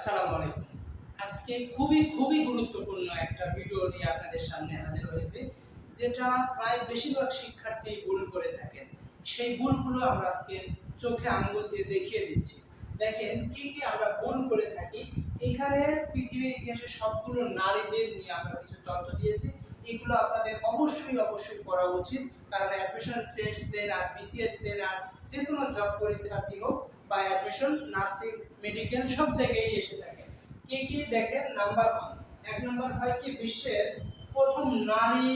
আসসালামু আলাইকুম। আজকে খুবই গুরুত্বপূর্ণ একটা ভিডিও নিয়ে আপনাদের সামনে হাজির হয়েছি, যেটা প্রায় বেশিরভাগ শিক্ষার্থী ভুল করে থাকেন। সেই ভুলগুলো আমরা আজকে চোখে আঙ্গুল দিয়ে দেখিয়ে দিচ্ছি। দেখেন কি আমরা ভুল করে থাকি। এখানে পৃথিবীর ইতিহাসে সবগুলো নারীদের নিয়ে আমরা কিছু তথ্য দিয়েছি। এগুলো আপনাদের অবশ্যই পড়া উচিত, কারণ অ্যাডমিশন টেস্ট দেন আর বিসিএস দেন আর যে কোনো জব পরীক্ষার্থী হোক বা অ্যাডমিশন নার্সিং মেডিকেল সব জায়গায় এসে থাকে। কি দেখেন, নাম্বার 1 এক নাম্বার হয় কি বিশ্বের প্রথম নারী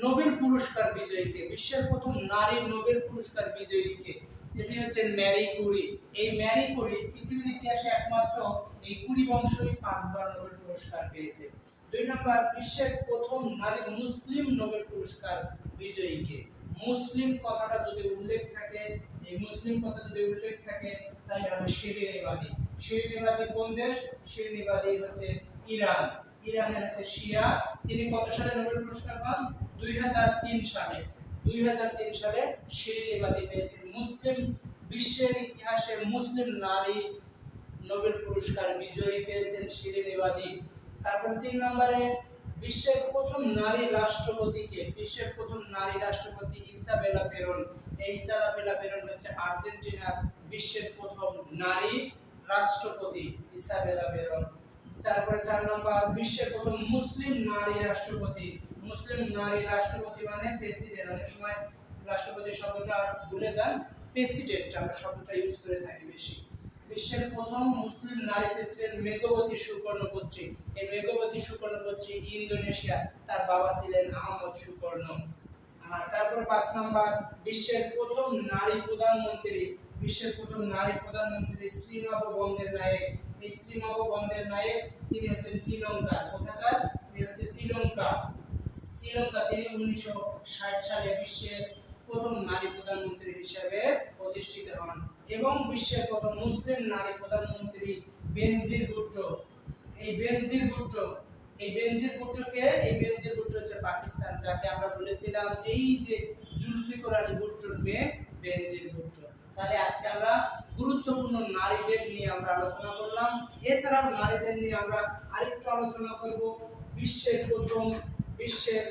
নোবেল পুরস্কার বিজয়ীকে, বিশ্বের প্রথম নারী নোবেল পুরস্কার বিজয়ীকে, যিনি হচ্ছেন ম্যারি কুরি। এই ম্যারি কুরি পৃথিবীর ইতিহাসে একমাত্র এই কুরি বংশই 5বার নোবেল পুরস্কার পেয়েছে। 2 নাম্বার বিশ্বের প্রথম নারী মুসলিম নোবেল পুরস্কার বিজয়ীকে। মুসলিম কথাটা যদি উল্লেখ থাকে, এই মুসলিম কথা যদি উল্লেখ থাকে তাহলে হবে শিরিন ইবাদি। শিরিন ইবাদি কোন দেশ? শিরিন ইবাদি হচ্ছে ইরান। ইরানের হচ্ছে শিয়া। তিনি কত সালে নোবেল পুরস্কার পান? 2003 সালে। 2003 সালে শিরিন ইবাদি পেয়েছেন মুসলিম বিশ্বের ইতিহাসে মুসলিম নারী নোবেল পুরস্কার বিজয়ী পেয়েছেন শিরিন ইবাদি। তারপর 3 নম্বরে বিশ্বের প্রথম নারী রাষ্ট্রপতিকে, বিশ্বের প্রথম নারী রাষ্ট্রপতি ইসাবেলা পেরন। এই ইসাবেলা পেরন হচ্ছে আর্জেন্টিনার বিশ্বের প্রথম নারী রাষ্ট্রপতি ইসাবেলা পেরন। তারপরে 4 নম্বর বিশ্বের প্রথম মুসলিম নারী রাষ্ট্রপতি। মুসলিম নারী রাষ্ট্রপতি মানে প্রেসিডেন্ট। অনেক সময় রাষ্ট্রপতি শব্দটা ভুলে যান, প্রেসিডেন্ট আমরা শব্দটা ইউজ করে থাকি বেশি। বিশ্বের প্রথম মুসলিম নারী প্রেসিডেন্ট মেঘবতী সুকর্ণপত্রী। এই মেঘবতী সুকর্ণপত্রী ইন্দোনেশিয়া, তার বাবা ছিলেন আহমদ সুকর্ণ। আর তারপর 5 নাম্বার বিশ্বের প্রথম নারী প্রধানমন্ত্রী। বিশ্বের প্রথম নারী প্রধানমন্ত্রী শ্রীনভ বন্দ্যোপাধ্যায়। এই শ্রীনভ বন্দ্যোপাধ্যায় তিনি হচ্ছেন শ্রীলঙ্কার। কোথাকার? তিনি হচ্ছে শ্রীলঙ্কা। তিনি 1960 সালে বিশ্বের প্রথম নারী প্রধানমন্ত্রী হিসেবে প্রতিষ্ঠিত হন। এবং বিশ্বের প্রথম মুসলিম নারী প্রধানমন্ত্রী বেনজির ভুট্টো। এই বেনজির ভুট্টো হচ্ছে পাকিস্তান, যাকে আমরা বলেছিলাম এই যে জুলফিকার আলী ভুট্টোর মেয়ে বেনজির ভুট্টো। তাহলে আজকে আমরা গুরুত্বপূর্ণ নারীদের নিয়ে আমরা আলোচনা করলাম। এছাড়াও নারীদের নিয়ে আমরা আরেকটু আলোচনা করব। বিশ্বের